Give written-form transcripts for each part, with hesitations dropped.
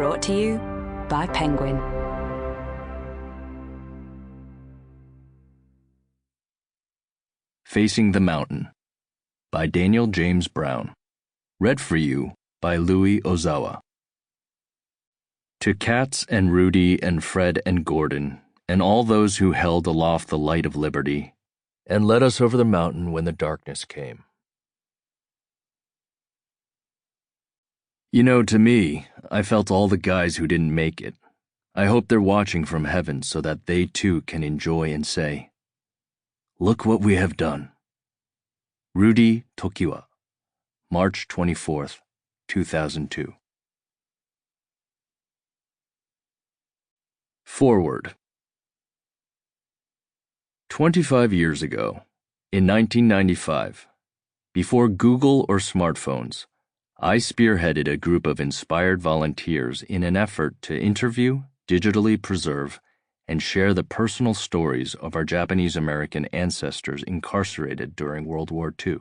Brought to you by Penguin. Facing the Mountain by Daniel James Brown. Read for you by Louis Ozawa. To Katz and Rudy and Fred and Gordon, and all those who held aloft the light of liberty, and led us over the mountain when the darkness came. You know, to me, I felt all the guys who didn't make it. I hope they're watching from heaven so that they too can enjoy and say, "Look what we have done." Rudy Tokiwa, March 24th, 2002. Forward. 25 years ago, in 1995, before Google or smartphones, I spearheaded a group of inspired volunteers in an effort to interview, digitally preserve, and share the personal stories of our Japanese-American ancestors incarcerated during World War II.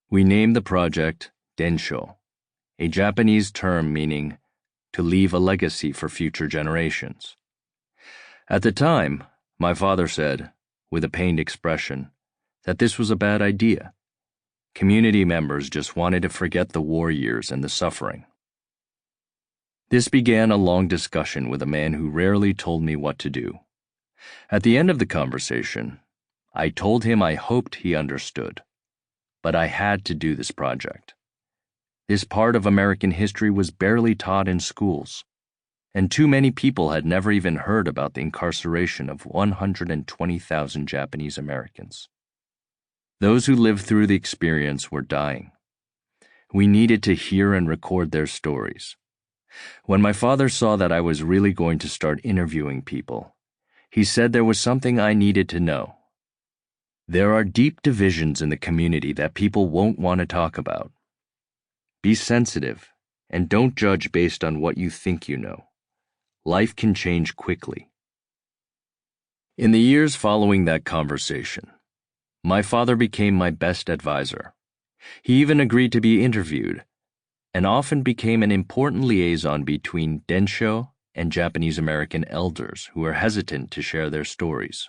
We named the project Densho, a Japanese term meaning to leave a legacy for future generations. At the time, my father said, with a pained expression, that this was a bad idea. Community members just wanted to forget the war years and the suffering. This began a long discussion with a man who rarely told me what to do. At the end of the conversation, I told him I hoped he understood, but I had to do this project. This part of American history was barely taught in schools, and too many people had never even heard about the incarceration of 120,000 Japanese Americans. Those who lived through the experience were dying. We needed to hear and record their stories. When my father saw that I was really going to start interviewing people, he said there was something I needed to know. There are deep divisions in the community that people won't want to talk about. Be sensitive and don't judge based on what you think you know. Life can change quickly. In the years following that conversation, my father became my best advisor. He even agreed to be interviewed, and often became an important liaison between Densho and Japanese-American elders who were hesitant to share their stories.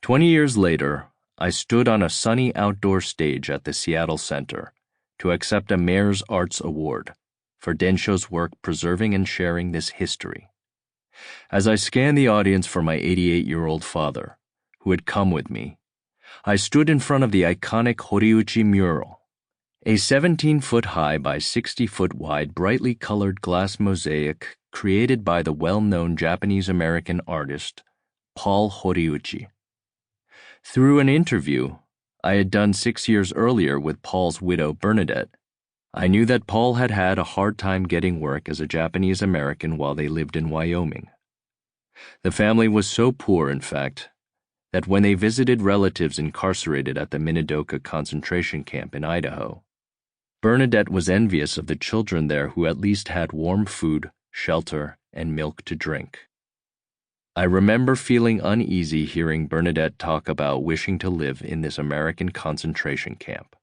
20 years later, I stood on a sunny outdoor stage at the Seattle Center to accept a Mayor's Arts Award for Densho's work preserving and sharing this history. As I scanned the audience for my 88-year-old father, who had come with me, I stood in front of the iconic Horiuchi mural, a 17-foot-high by 60-foot-wide brightly colored glass mosaic created by the well-known Japanese-American artist Paul Horiuchi. Through an interview I had done 6 years earlier with Paul's widow Bernadette, I knew that Paul had had a hard time getting work as a Japanese-American while they lived in Wyoming. The family was so poor, in fact, that when they visited relatives incarcerated at the Minidoka concentration camp in Idaho, Bernadette was envious of the children there who at least had warm food, shelter, and milk to drink. I remember feeling uneasy hearing Bernadette talk about wishing to live in this American concentration camp.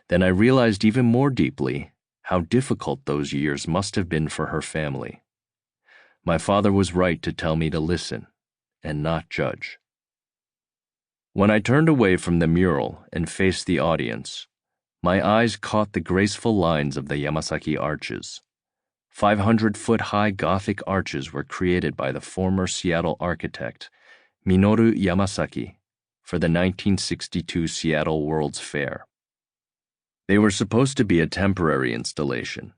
Then I realized even more deeply how difficult those years must have been for her family. My father was right to tell me to listen and not judge. When I turned away from the mural and faced the audience, my eyes caught the graceful lines of the Yamasaki arches. 500-foot-high Gothic arches were created by the former Seattle architect Minoru Yamasaki for the 1962 Seattle World's Fair. They were supposed to be a temporary installation.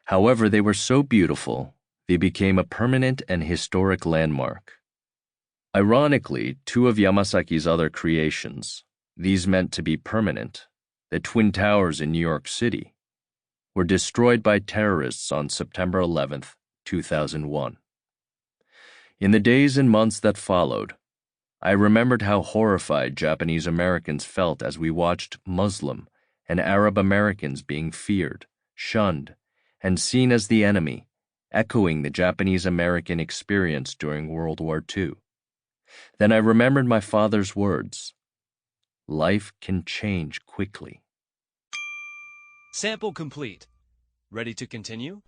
However, they were so beautiful, they became a permanent and historic landmark. Ironically, two of Yamasaki's other creations, these meant to be permanent, the Twin Towers in New York City, were destroyed by terrorists on September 11, 2001. In the days and months that followed, I remembered how horrified Japanese Americans felt as we watched Muslim and Arab Americans being feared, shunned, and seen as the enemy, echoing the Japanese American experience during World War II. Then I remembered my father's words. Life can change quickly. Sample complete. Ready to continue?